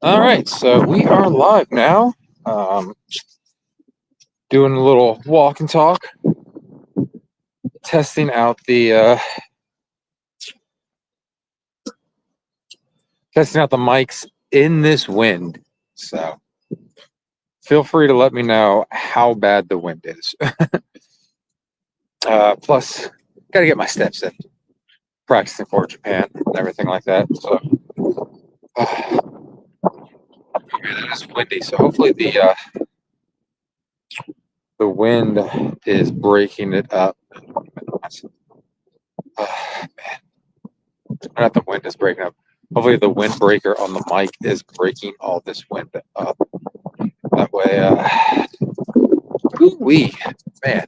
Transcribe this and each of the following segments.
All right, so we are live now. Doing a little walk and talk, testing out the mics in this wind. So feel free to let me know how bad the wind is. Plus, got to get my steps in, practicing for Japan and everything like that. So it is windy. So hopefully the wind is breaking it up. Man, not the wind is breaking up. Hopefully the windbreaker on the mic is breaking all this wind up. That way, wee, man.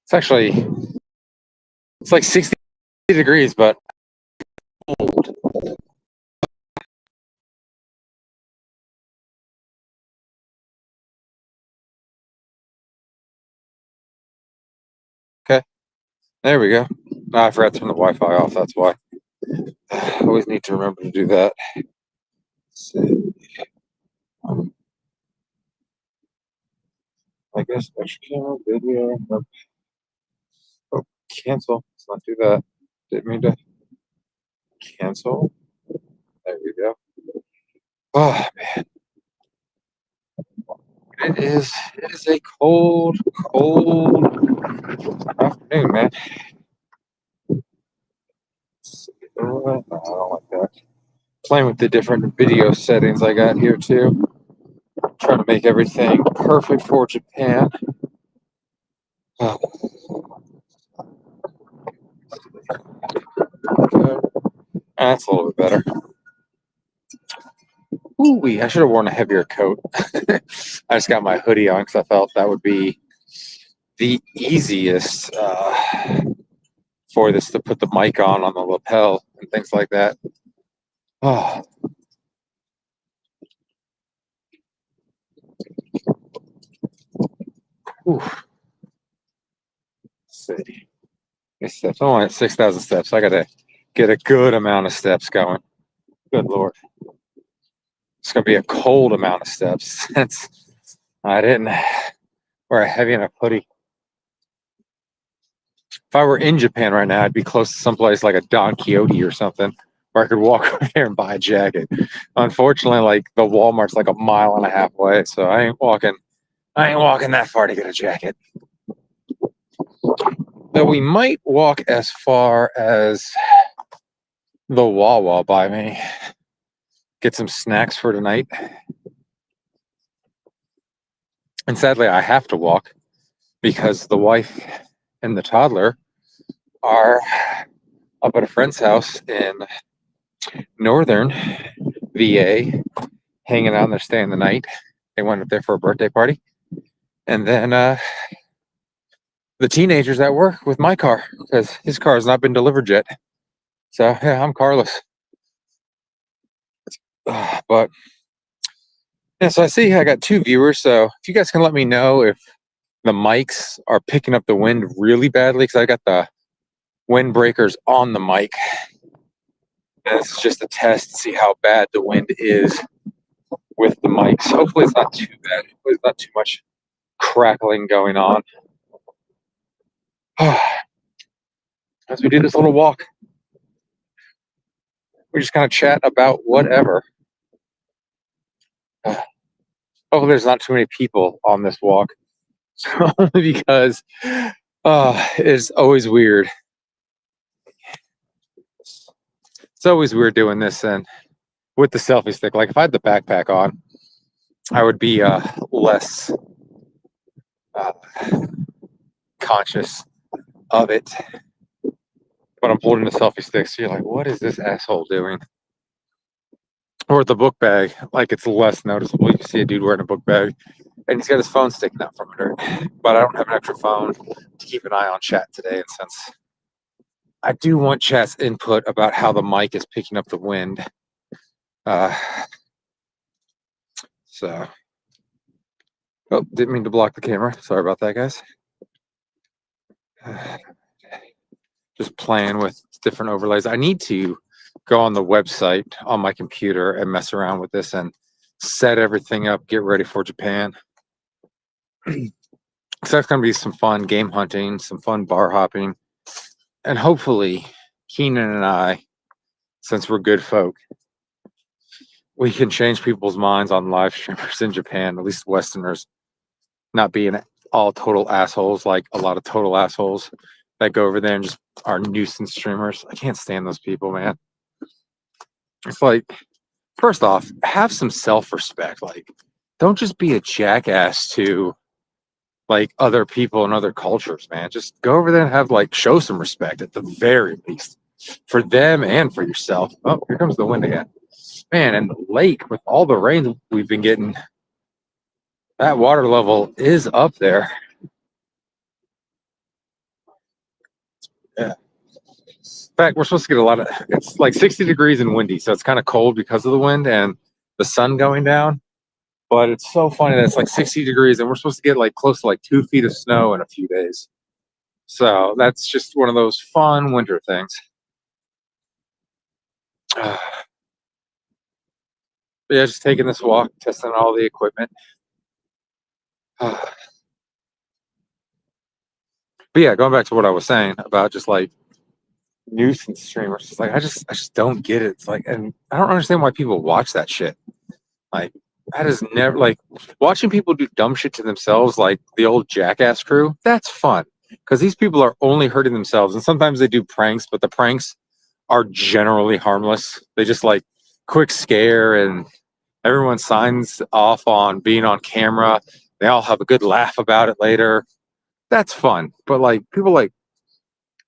It's like 60 degrees, but cold. Okay, there we go. Oh, I forgot to turn the Wi-Fi off. That's why. I always need to remember to do that. Let's see. I guess extra camera, video. Oh, cancel. Let's not do that. Didn't mean to cancel. There we go. Oh man, it is a cold afternoon, man. Oh, I don't like that. Playing with the different video settings I got here too. Trying to make everything perfect for Japan. Oh, that's a little bit better. Ooh, I should have worn a heavier coat. I just got my hoodie on because I felt that would be the easiest for this to put the mic on the lapel and things like that. Oh. Ooh. Let's see. Steps. I'm only at 6,000 steps. I got to get a good amount of steps going. Good Lord. It's going to be a cold amount of steps since I didn't wear a heavy enough hoodie. If I were in Japan right now, I'd be close to someplace like a Don Quixote or something where I could walk over there and buy a jacket. Unfortunately, like the Walmart's like a mile and a half away, so I ain't walking that far to get a jacket. Though we might walk as far as the Wawa by me. Get some snacks for tonight. And sadly, I have to walk because the wife and the toddler are up at a friend's house in northern VA, hanging out and they're staying the night. They went up there for a birthday party. And then the teenager's at work with my car because his car has not been delivered yet. So, yeah, I'm carless. But, yeah, so I see I got 2 viewers. So if you guys can let me know if the mics are picking up the wind really badly because I got the windbreakers on the mic. And it's just a test to see how bad the wind is with the mics. Hopefully it's not too bad. Hopefully it's not too much crackling going on. As we do this little walk, we just kind of chat about whatever. Hopefully there's not too many people on this walk. Only because it's always weird. It's always weird doing this and with the selfie stick. Like if I had the backpack on, I would be less conscious of it. But I'm holding the selfie stick, so you're like, what is this asshole doing? Or with the book bag, like it's less noticeable. You see a dude wearing a book bag and he's got his phone sticking out from under it. But I don't have an extra phone to keep an eye on chat today. And since I do want chat's input about how the mic is picking up the wind. So, oh, didn't mean to block the camera. Sorry about that, guys. Just playing with different overlays. I need to go on the website on my computer and mess around with this and set everything up, get ready for Japan. So that's going to be some fun game hunting, some fun bar hopping, and hopefully Keenan and I, since we're good folk, we can change people's minds on live streamers in Japan, at least Westerners, not being all total assholes like a lot of total assholes that go over there and just are nuisance streamers. I can't stand those people, man. It's like, first off, have some self-respect. Like, don't just be a jackass to like other people and other cultures, man. Just go over there and have like show some respect at the very least for them and for yourself. Oh, here comes the wind again. Man, and the lake with all the rain we've been getting, that water level is up there. Yeah. In fact, we're supposed to get a lot of, it's like 60 degrees and windy, so it's kind of cold because of the wind and the sun going down. But it's so funny that it's like 60 degrees and we're supposed to get like close to like 2 feet of snow in a few days. So that's just one of those fun winter things. But yeah, just taking this walk, testing all the equipment. But yeah, going back to what I was saying about just like nuisance streamers. It's like I just don't get it. It's like, and I don't understand why people watch that shit. Like that is never like watching people do dumb shit to themselves, like the old Jackass crew. That's fun because these people are only hurting themselves, and sometimes they do pranks, but the pranks are generally harmless. They just like quick scare, and everyone signs off on being on camera. They all have a good laugh about it later. That's fun, but like people like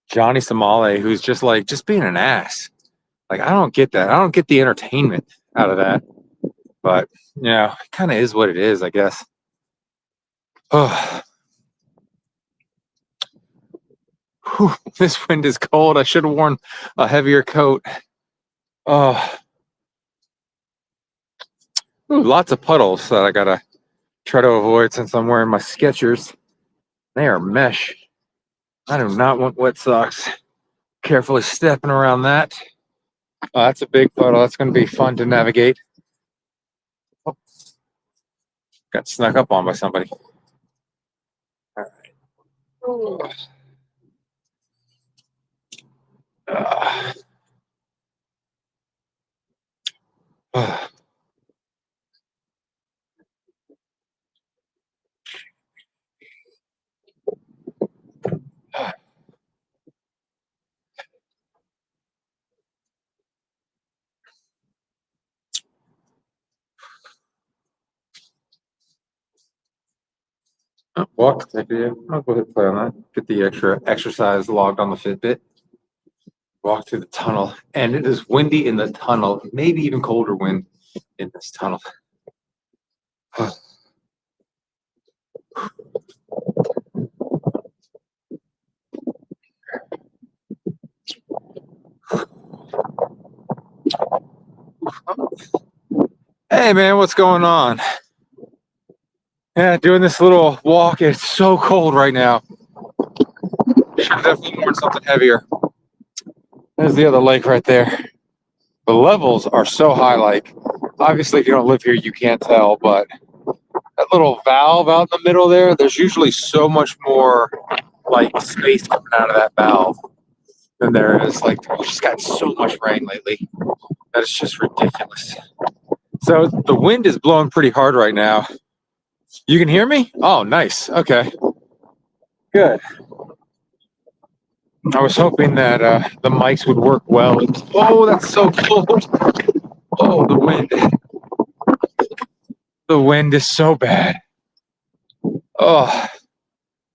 Johnny Somale, who's just like just being an ass. Like I don't get that. I don't get the entertainment out of that. But yeah, it kind of is what it is, I guess. Oh, whew, this wind is cold. I should have worn a heavier coat. Oh, ooh, lots of puddles that I gotta try to avoid since I'm wearing my Skechers. They are mesh. I do not want wet socks. Carefully stepping around that. Oh, that's a big puddle. That's going to be fun to navigate. Oh, got snuck up on by somebody. All right. Walk, take it. I'll go ahead and play on that. Get the extra exercise logged on the Fitbit. Walk through the tunnel, and it is windy in the tunnel. Maybe even colder wind in this tunnel. Hey man, what's going on? Yeah, doing this little walk. It's so cold right now. Should have definitely worn something heavier. There's the other lake right there. The levels are so high. Like, obviously, if you don't live here, you can't tell, but that little valve out in the middle there, there's usually so much more like space coming out of that valve than there is. Like, we just got so much rain lately that it's just ridiculous. So the wind is blowing pretty hard right now. You can hear me? Oh, nice. Okay. Good. I was hoping that the mics would work well. Oh, that's so cold. Oh, the wind. The wind is so bad. Oh,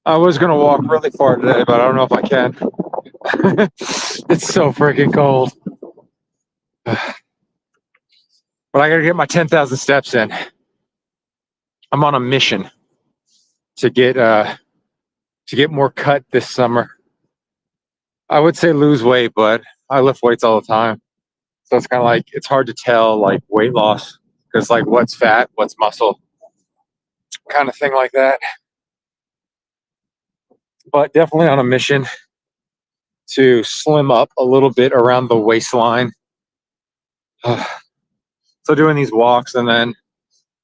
I was going to walk really far today, but I don't know if I can. It's so freaking cold. But I got to get my 10,000 steps in. I'm on a mission to get more cut this summer. I would say lose weight, but I lift weights all the time. So it's kind of like, it's hard to tell like weight loss because like what's fat, what's muscle, kind of thing like that. But definitely on a mission to slim up a little bit around the waistline So doing these walks and then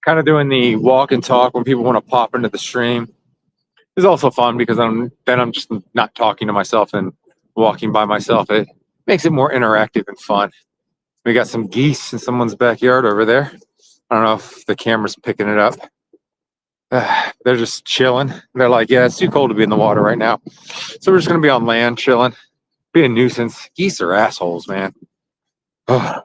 kind of doing the walk and talk when people want to pop into the stream is also fun because I'm just not talking to myself and walking by myself. It makes it more interactive and fun. We got some geese in someone's backyard over there. I don't know if the camera's picking it up. They're just chilling. They're like, yeah, it's too cold to be in the water right now. So we're just going to be on land chilling. Be a nuisance. Geese are assholes, man. But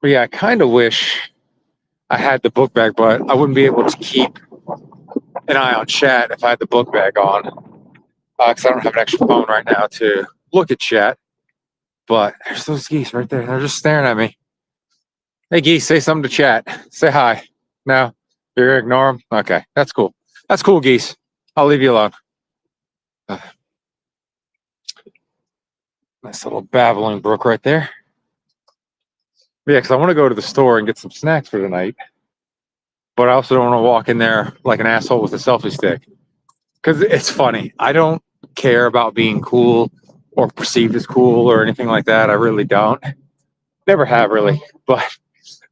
yeah, I kind of wish I had the book bag, but I wouldn't be able to keep an eye on chat if I had the book bag on. Because I don't have an extra phone right now to look at chat. But there's those geese right there. They're just staring at me. Hey, geese, say something to chat. Say hi. No, you're gonna ignore them? Okay, that's cool. That's cool, geese. I'll leave you alone. Nice little babbling brook right there. Yeah, because I want to go to the store and get some snacks for the night. But I also don't want to walk in there like an asshole with a selfie stick. Because it's funny. I don't care about being cool or perceived as cool or anything like that. I really don't. Never have really. But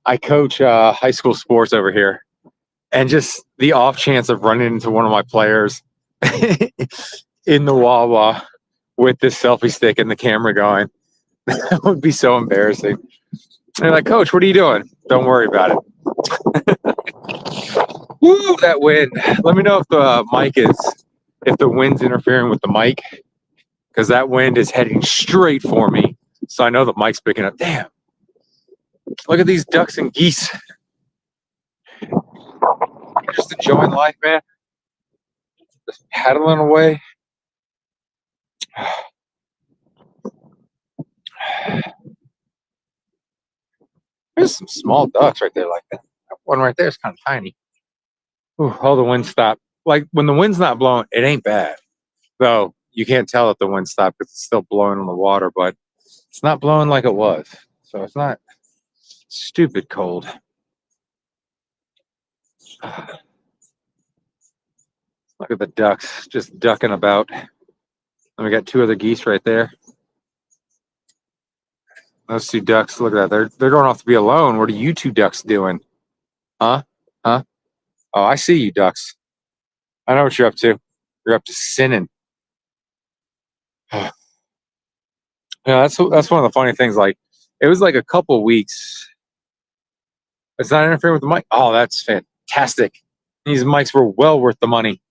I coach high school sports over here. And just the off chance of running into one of my players in the Wawa with this selfie stick and the camera going, that would be so embarrassing. They're like, Coach, what are you doing? Don't worry about it. Woo, that wind. Let me know if the wind's interfering with the mic, because that wind is heading straight for me. So I know the mic's picking up. Damn. Look at these ducks and geese. Just enjoying life, man. Just paddling away. There's some small ducks right there like that. That one right there is kind of tiny. Ooh, oh, the wind stopped. Like when the wind's not blowing, it ain't bad. Though you can't tell if the wind stopped because it's still blowing on the water, but it's not blowing like it was. So it's not stupid cold. Look at the ducks just ducking about. And we got two other geese right there. Those two ducks, look at that. They're going off to be alone. What are you two ducks doing? Huh? Huh? Oh, I see you ducks. I know what you're up to. You're up to sinning. Yeah, that's one of the funny things. Like, it was like a couple weeks. It's not interfering with the mic. Oh, that's fantastic. These mics were well worth the money.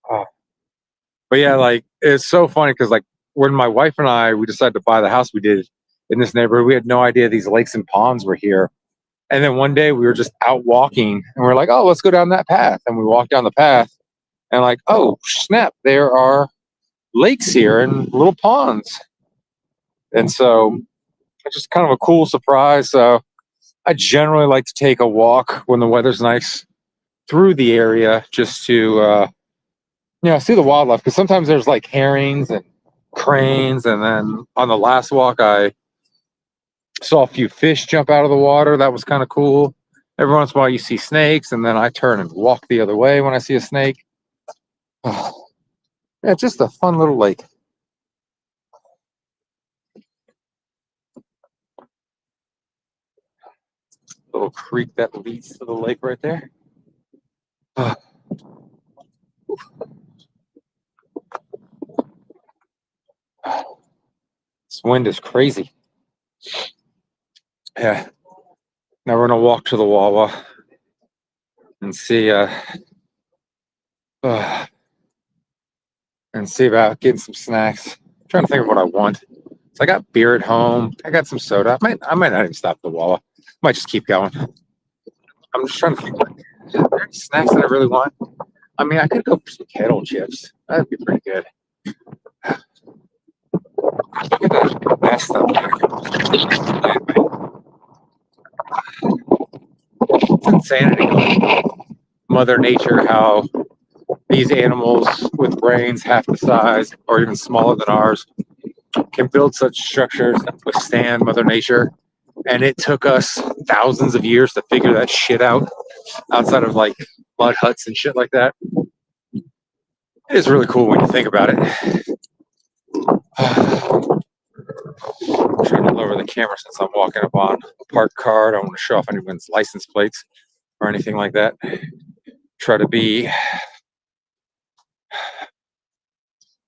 Oh. But yeah, like it's so funny because like when my wife and we decided to buy the house we did in this neighborhood, we had no idea these lakes and ponds were here. And then one day we were just out walking and we're like, oh, let's go down that path. And we walked down the path and like, oh snap, there are lakes here and little ponds. And so it's just kind of a cool surprise. So I generally like to take a walk when the weather's nice through the area just to see the wildlife, because sometimes there's like herrings and cranes, and then on the last walk I saw a few fish jump out of the water. That was kind of cool. Every once in a while you see snakes, and then I turn and walk the other way when I see a snake. Oh, yeah, just a fun little lake. Little creek that leads to the lake right there. Oh. This wind is crazy. Yeah. Now we're gonna walk to the Wawa and see about getting some snacks. I'm trying to think of what I want. So I got beer at home. I got some soda. I might not even stop at the Wawa. Might just keep going. I'm just trying to think. Is there any snacks that I really want? I mean, I could go for some kettle chips. That'd be pretty good. Look at the best stuff. It's insanity. Mother Nature, how these animals with brains half the size or even smaller than ours can build such structures that withstand Mother Nature. And it took us thousands of years to figure that shit out outside of like mud huts and shit like that. It is really cool when you think about it. I'm trying to lower the camera since I'm walking up on a parked car. I don't want to show off anyone's license plates or anything like that. Try to be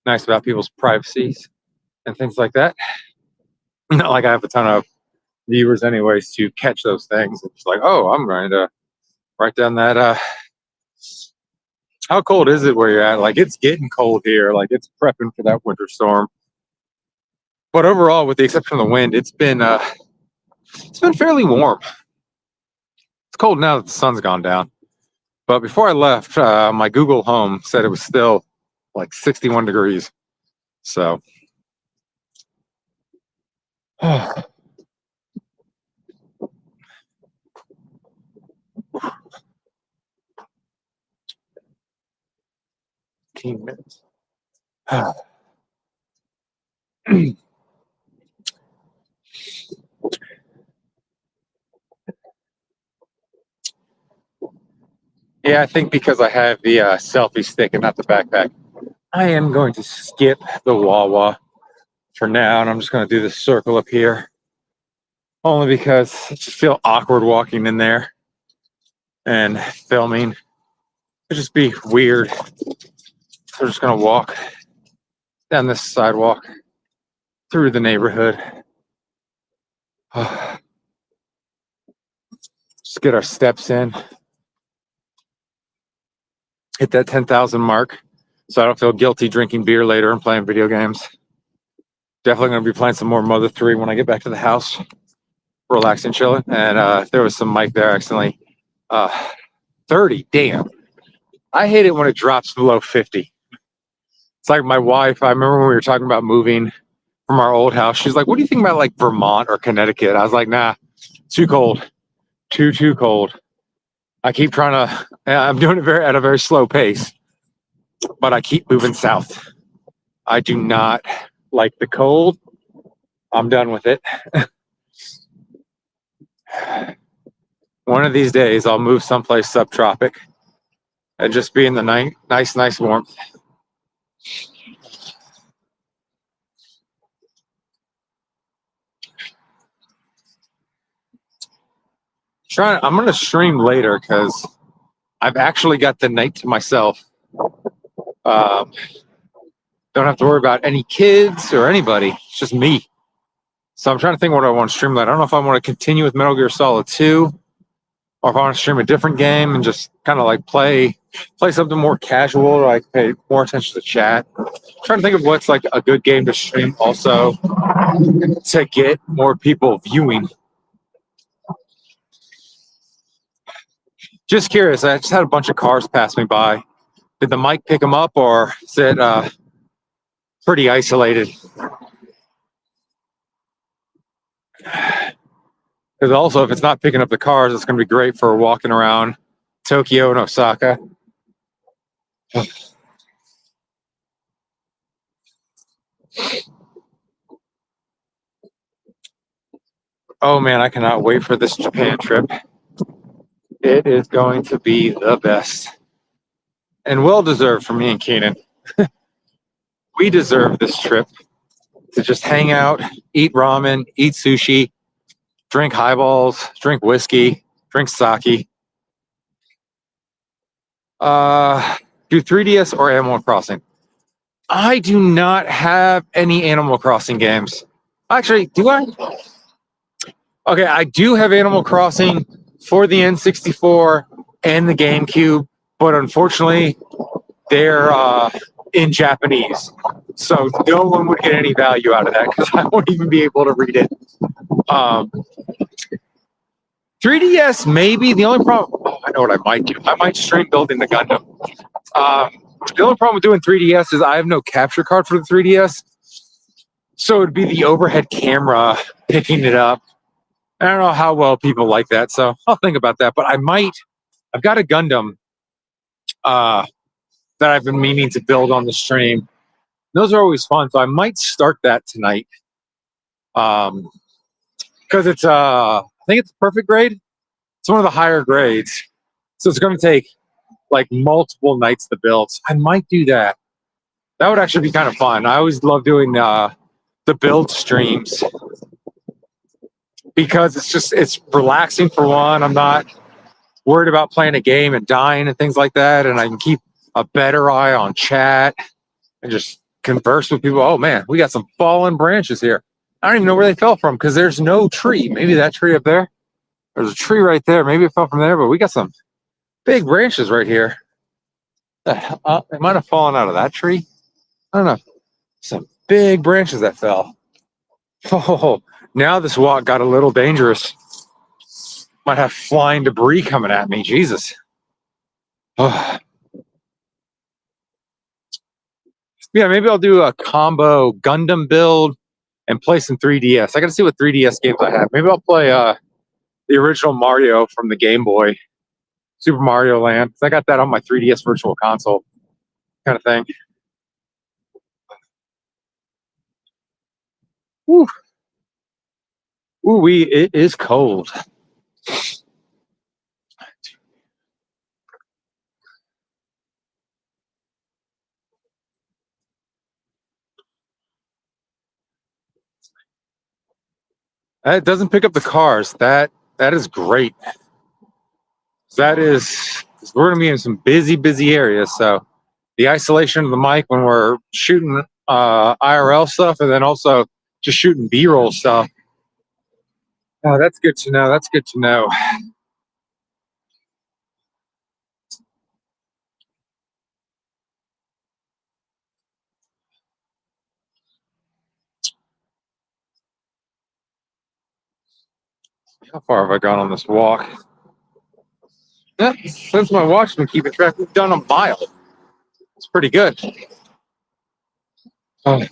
nice about people's privacies and things like that. Not like I have a ton of viewers, anyways, to catch those things. It's like, oh, I'm going to write down that. How cold is it where you're at? Like, it's getting cold here. Like, it's prepping for that winter storm. But overall, with the exception of the wind, it's been fairly warm. It's cold now that the sun's gone down. But before I left, my Google Home said it was still like 61 degrees. So, 15 minutes. Yeah, I think because I have the selfie stick and not the backpack, I am going to skip the Wawa for now, and I'm just going to do this circle up here. Only because I just feel awkward walking in there and filming. It'd just be weird. So we're just going to walk down this sidewalk through the neighborhood. Just get our steps in. Hit that 10,000 mark so I don't feel guilty drinking beer later and playing video games. Definitely going to be playing some more Mother 3 when I get back to the house. Relaxing, chilling. And there was some mic there accidentally. 30, damn. I hate it when it drops below 50. It's like my wife, I remember when we were talking about moving from our old house, she's like, what do you think about like Vermont or Connecticut? I was like, nah, too cold. Too cold. I keep trying to, I'm doing it at a very slow pace, but I keep moving south. I do not like the cold. I'm done with it. One of these days, I'll move someplace subtropic and just be in the nice warmth. I'm going to stream later because I've actually got the night to myself. Don't have to worry about any kids or anybody. It's just me. So I'm trying to think what I want to stream later. I don't know if I want to continue with Metal Gear Solid 2 or if I want to stream a different game and just kind of like play something more casual, like pay more attention to chat. I'm trying to think of what's like a good game to stream also to get more people viewing. Just curious, I just had a bunch of cars pass me by. Did the mic pick them up or is it pretty isolated? Because also, if it's not picking up the cars, it's going to be great for walking around Tokyo and Osaka. Oh man, I cannot wait for this Japan trip. It is going to be the best. And well deserved for me and Keenan. We deserve this trip to just hang out, eat ramen, eat sushi, drink highballs, drink whiskey, drink sake. Do 3DS or Animal Crossing? I do not have any Animal Crossing games. Actually, do I? Okay, I do have Animal Crossing for the N64 and the GameCube, but unfortunately, they're in Japanese. So no one would get any value out of that because I won't even be able to read it. 3DS, maybe. The only problem, I know what I might do. I might stream building the Gundam. The only problem with doing 3DS is I have no capture card for the 3DS. So it'd be the overhead camera picking it up. I don't know how well people like that, so I'll think about that. But I've got a Gundam that I've been meaning to build on the stream. Those are always fun, so I might start that tonight. Because it's I think it's a perfect grade. It's one of the higher grades. So it's going to take like multiple nights to build. So I might do that. That would actually be kind of fun. I always love doing the build streams because it's relaxing for one. I'm not worried about playing a game and dying and things like that, and I can keep a better eye on chat and just converse with people. Oh man, we got some fallen branches here. I don't even know where they fell from because there's no tree. Maybe that tree up there. There's a tree right there. Maybe it fell from there, but we got some big branches right here. It might have fallen out of that tree. I don't know. Some big branches that fell. Oh, now this walk got a little dangerous. Might have flying debris coming at me. Jesus. Oh. Yeah, maybe I'll do a combo Gundam build and play some 3DS. I got to see what 3DS games I have. Maybe I'll play the original Mario from the Game Boy, Super Mario Land. I got that on my 3DS Virtual Console kind of thing. Woo. Ooh, it is cold. It doesn't pick up the cars. That is great. That is, we're gonna be in some busy areas. So the isolation of the mic when we're shooting IRL stuff, and then also just shooting B-roll stuff. Oh, that's good to know. That's good to know. How far have I gone on this walk? Yeah, since my watch's been keeping track, we've done a mile. It's pretty good. Oh.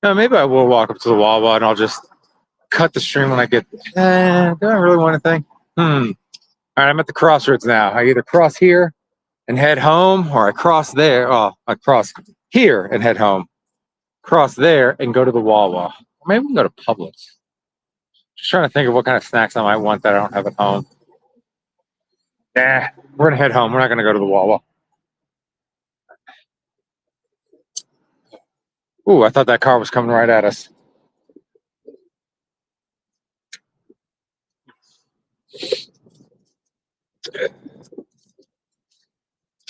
Now, maybe I will walk up to the Wawa and I'll just cut the stream when I get. Do I really want to think? All right, I'm at the crossroads now. I either cross here and head home, or I cross there. Oh, I cross here and head home. Cross there and go to the Wawa. Or maybe we can go to Publix. Just trying to think of what kind of snacks I might want that I don't have at home. Nah, we're gonna head home. We're not gonna go to the Wawa. Ooh, I thought that car was coming right at us.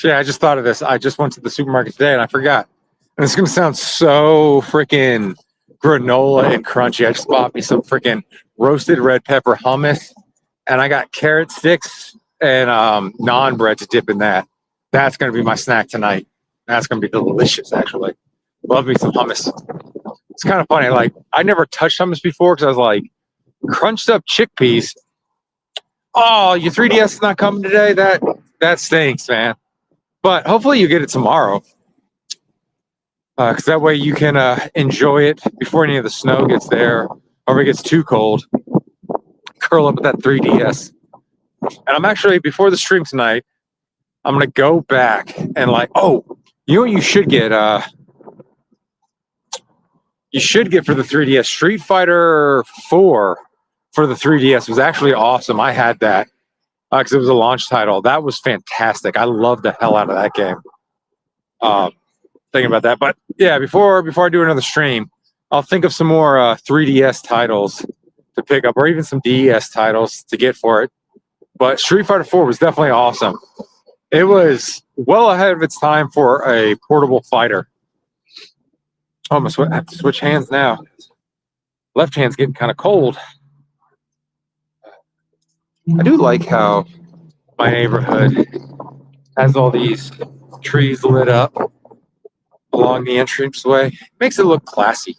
Yeah, I just thought of this. I just went to the supermarket today and I forgot. And it's gonna sound so freaking granola and crunchy. I just bought me some freaking roasted red pepper hummus, and I got carrot sticks and naan bread to dip in that. That's gonna be my snack tonight. That's gonna be delicious, actually. Love me some hummus. It's kind of funny. Like I never touched hummus before because I was like, crunched up chickpeas. Oh, your 3DS is not coming today. That stinks, man. But hopefully you get it tomorrow, because that way you can enjoy it before any of the snow gets there, or if it gets too cold. Curl up with that 3DS. And I'm actually, before the stream tonight, I'm gonna go back and you know what you should get? You should get for the 3DS. Street Fighter 4 for the 3DS was actually awesome. I had that because it was a launch title. That was fantastic. I loved the hell out of that game. Thinking about that, but yeah, before I do another stream, I'll think of some more 3DS titles to pick up, or even some DS titles to get for it. But Street Fighter 4 was definitely awesome. It was well ahead of its time for a portable fighter. Oh, I have to switch hands now. Left hand's getting kind of cold. I do like how my neighborhood has all these trees lit up along the entranceway. Makes it look classy.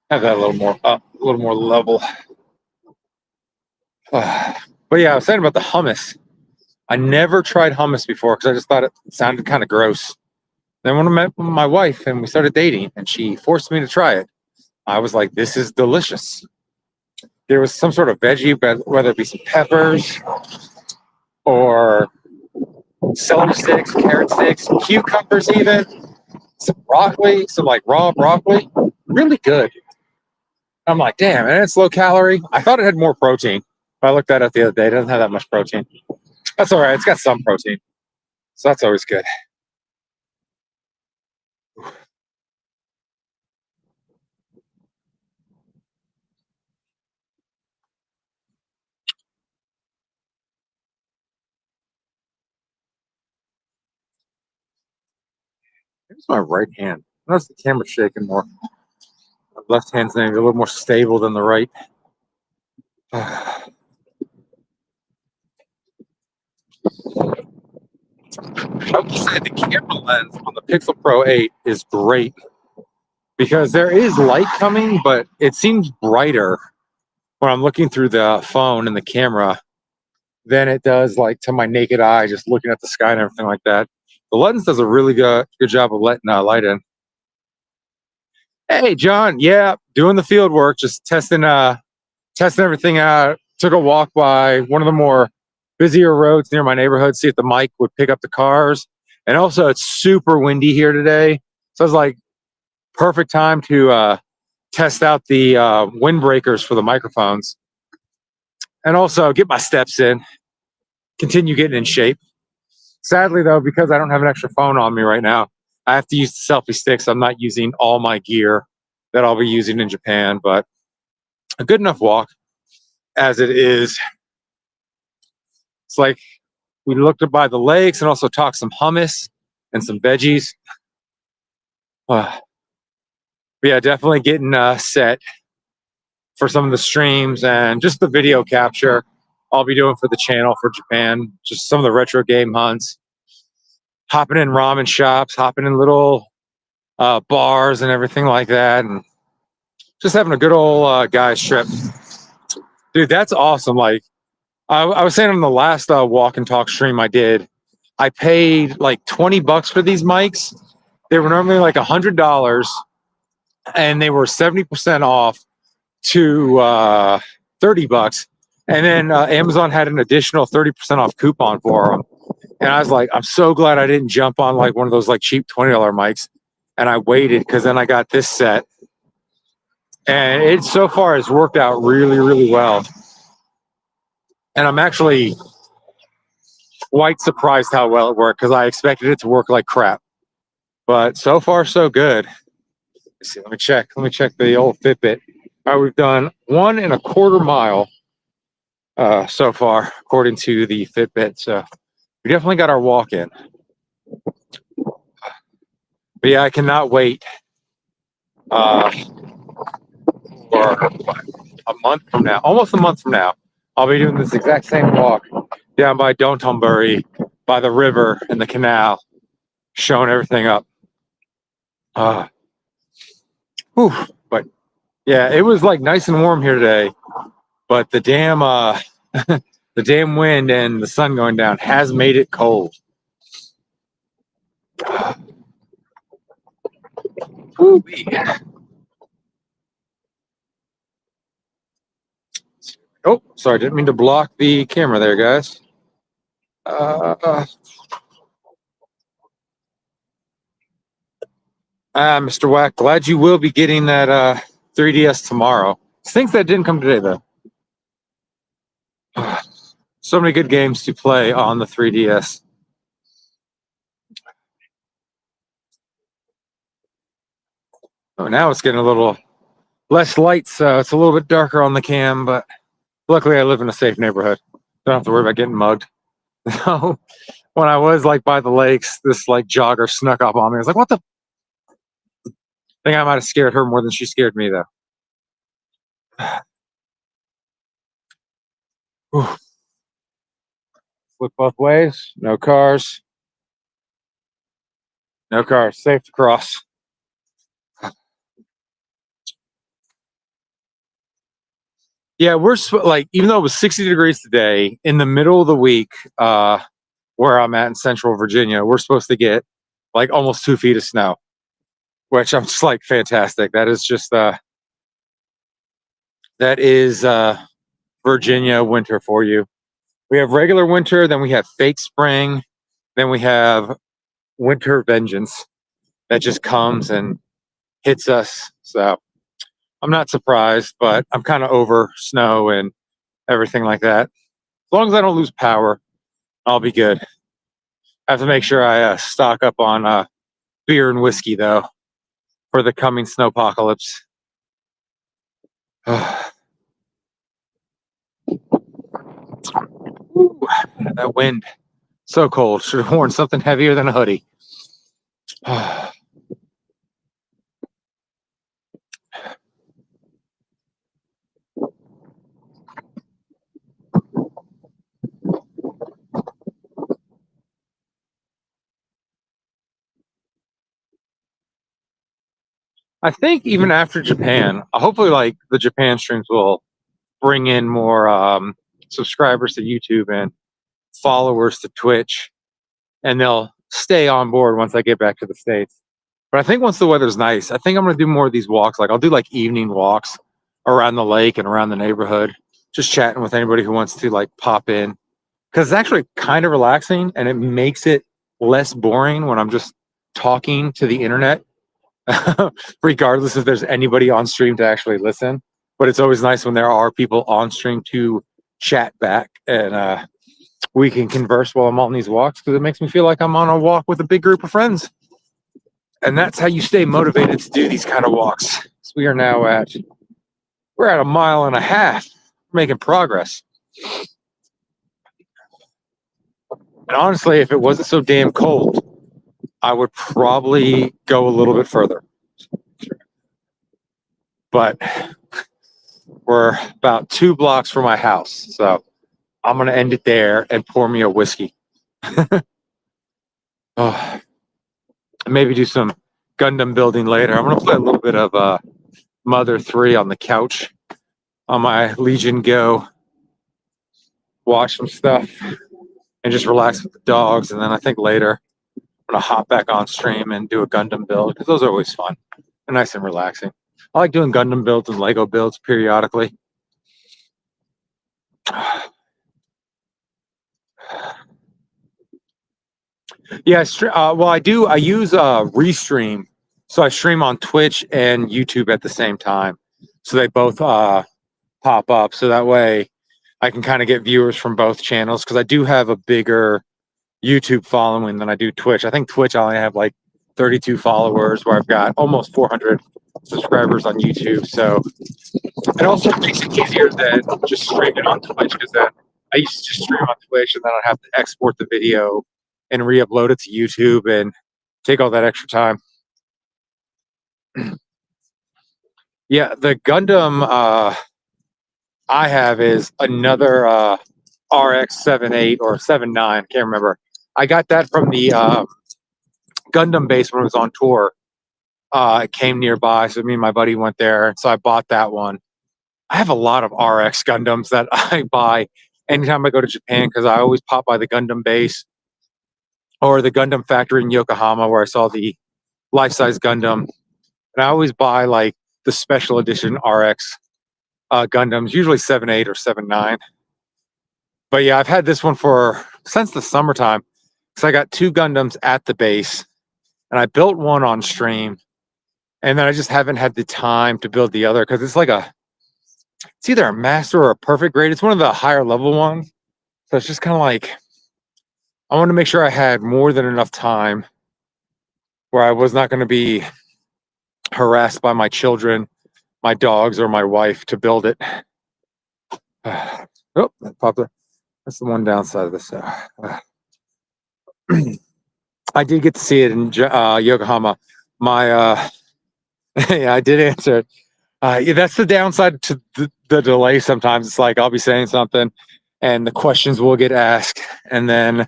Have that a little more up, a little more level. But yeah, I was saying about the hummus. I never tried hummus before because I just thought it sounded kind of gross. Then when I met my wife and we started dating and she forced me to try it, I was like, this is delicious. There was some sort of veggie, whether it be some peppers or celery sticks, carrot sticks, cucumbers even, some broccoli, some like raw broccoli. Really good. I'm like, damn, and it's low calorie. I thought it had more protein. But I looked at it the other day. It doesn't have that much protein. That's all right. It's got some protein. So that's always good. Here's my right hand. Notice the camera's shaking more. The left hand's maybe a little more stable than the right. I would say the camera lens on the Pixel Pro 8 is great because there is light coming, but it seems brighter when I'm looking through the phone and the camera than it does like to my naked eye, just looking at the sky and everything like that. The lens does a really good job of letting light in. Hey, John. Yeah, doing the field work, just testing everything out. Took a walk by one of the more busier roads near my neighborhood, see if the mic would pick up the cars. And also, it's super windy here today, so it's like perfect time to test out the windbreakers for the microphones, and also get my steps in, continue getting in shape. Sadly, though, because I don't have an extra phone on me right now, I have to use the selfie sticks. I'm not using all my gear that I'll be using in Japan, but a good enough walk as it is. It's like we looked by the lakes and also talked some hummus and some veggies. But yeah, definitely getting set for some of the streams and just the video capture I'll be doing for the channel for Japan. Just some of the retro game hunts, hopping in ramen shops, hopping in little bars and everything like that, and just having a good old guys trip. Dude, that's awesome. Like I was saying on the last walk and talk stream I did, I paid like $20 for these mics. They were normally like $100, and they were 70% off to $30. And then Amazon had an additional 30% off coupon for them. And I was like, I'm so glad I didn't jump on like one of those like cheap $20 mics. And I waited because then I got this set. And it so far has worked out really, really well. And I'm actually quite surprised how well it worked because I expected it to work like crap. But so far, so good. Let's see, let me check. Let me check the old Fitbit. All right, we've done 1.25 miles so far, according to the Fitbit. So we definitely got our walk in. But yeah, I cannot wait for a month from now, almost a month from now. I'll be doing this exact same walk down by Dontonbury, by the river and the canal, showing everything up. Whew, but yeah, it was like nice and warm here today. But the damn the damn wind and the sun going down has made it cold. Ooh, oh, sorry, didn't mean to block the camera there, guys. Mr. Wack, glad you will be getting that 3DS tomorrow. Things that didn't come today, though. So many good games to play on the 3DS. Oh, now it's getting a little less light, so it's a little bit darker on the cam, but luckily I live in a safe neighborhood. Don't have to worry about getting mugged. So when I was like by the lakes, this like jogger snuck up on me. I was like, what the? I think I might have scared her more than she scared me, though. Flip both ways. No cars. No cars. Safe to cross. Yeah, we're like, even though it was 60 degrees today, in the middle of the week, where I'm at in Central Virginia, we're supposed to get like almost 2 feet of snow, which I'm just like, fantastic. That is just that is Virginia winter for you. We have regular winter, then we have fake spring, then we have winter vengeance that just comes and hits us. So I'm not surprised, but I'm kind of over snow and everything like that. As long as I don't lose power, I'll be good. I have to make sure I stock up on beer and whiskey though for the coming snowpocalypse. Ooh, that wind, so cold. Should have worn something heavier than a hoodie. I think even after Japan, hopefully, like the Japan streams will bring in more subscribers to YouTube and followers to Twitch, and they'll stay on board once I get back to the States. But I think once the weather's nice, I think I'm gonna do more of these walks. Like I'll do like evening walks around the lake and around the neighborhood, just chatting with anybody who wants to like pop in. Because it's actually kind of relaxing and it makes it less boring when I'm just talking to the internet, regardless if there's anybody on stream to actually listen. But it's always nice when there are people on stream to chat back and we can converse while I'm on these walks because it makes me feel like I'm on a walk with a big group of friends. And that's how you stay motivated to do these kind of walks. So we're at a mile and a half, making progress. And honestly, if it wasn't so damn cold, I would probably go a little bit further. But we're about 2 blocks from my house, so I'm gonna end it there and pour me a whiskey. Oh, maybe do some Gundam building later. I'm gonna play a little bit of Mother 3 on the couch on my Legion Go, watch some stuff, and just relax with the dogs. And then I think later I'm gonna hop back on stream and do a Gundam build because those are always fun and nice and relaxing. I like doing Gundam builds and Lego builds periodically. Yeah, well, I do. I use Restream, so I stream on Twitch and YouTube at the same time, so they both pop up. So that way, I can kind of get viewers from both channels because I do have a bigger YouTube following than I do Twitch. I think Twitch I only have like 32 followers, where I've got almost 400 subscribers on YouTube. So it also makes it easier than just streaming on Twitch because then I used to just stream on Twitch and then I'd have to export the video and re-upload it to YouTube and take all that extra time. Yeah, the Gundam I have is another RX 78 or 79. Can't remember. I got that from the Gundam base when it was on tour. It came nearby, so me and my buddy went there. So I bought that one. I have a lot of RX Gundams that I buy anytime I go to Japan because I always pop by the Gundam base or the Gundam factory in Yokohama where I saw the life-size Gundam. And I always buy like the special edition RX Gundams, usually 7.8 or 7.9. But yeah, I've had this one since the summertime because I got 2 Gundams at the base and I built one on stream. And then I just haven't had the time to build the other because it's either a master or a perfect grade. It's one of the higher level ones. So it's just kind of like, I wanted to make sure I had more than enough time where I was not going to be harassed by my children, my dogs, or my wife to build it. Oh, that popped up. That's the one downside of this. I did get to see it in Yokohama. My yeah, I did answer it. Yeah, that's the downside to the delay. Sometimes it's like I'll be saying something, and the questions will get asked, and then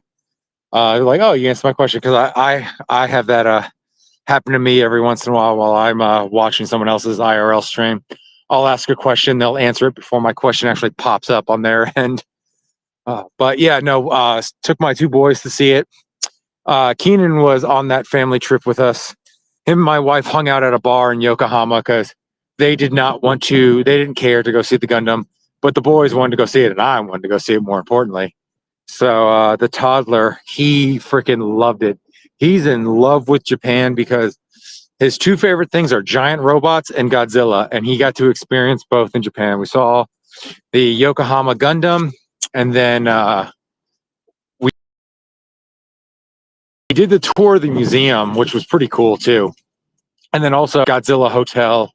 like, oh, you answered my question because I have that happen to me every once in a while I'm watching someone else's IRL stream. I'll ask a question, they'll answer it before my question actually pops up on their end. But yeah, no, took my 2 boys to see it. Keenan was on that family trip with us. Him and my wife hung out at a bar in Yokohama because they didn't care to go see the Gundam, but the boys wanted to go see it, and I wanted to go see it more importantly. So the toddler, he freaking loved it. He's in love with Japan because his two favorite things are giant robots and Godzilla, and he got to experience both in Japan. We saw the Yokohama Gundam, and then we did the tour of the museum, which was pretty cool too. And then also Godzilla Hotel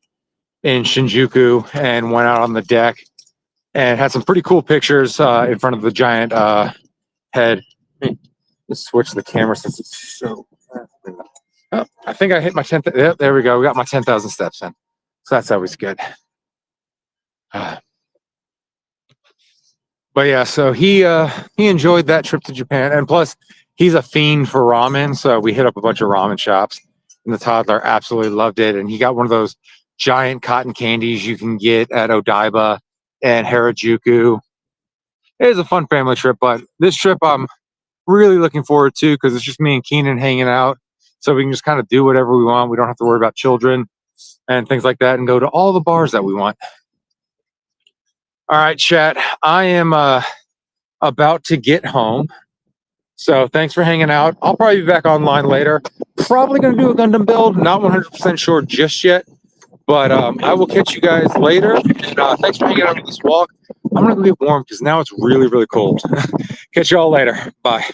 in Shinjuku, and went out on the deck and had some pretty cool pictures in front of the giant head. Let's switch the camera since it's so. Oh, I think I hit my 10th. Yep, there we go. We got my 10,000 steps in. So that's always good. But yeah, so he enjoyed that trip to Japan, and plus he's a fiend for ramen. So we hit up a bunch of ramen shops, and the toddler absolutely loved it. And he got one of those giant cotton candies you can get at Odaiba and Harajuku. It was a fun family trip, but this trip I'm really looking forward to because it's just me and Keenan hanging out. So we can just kind of do whatever we want. We don't have to worry about children and things like that, and go to all the bars that we want. All right, chat. I am about to get home. So thanks for hanging out. I'll probably be back online later. Probably going to do a Gundam build. Not 100% sure just yet. But I will catch you guys later. And thanks for hanging out on this walk. I'm going to go get warm because now it's really, really cold. Catch you all later. Bye.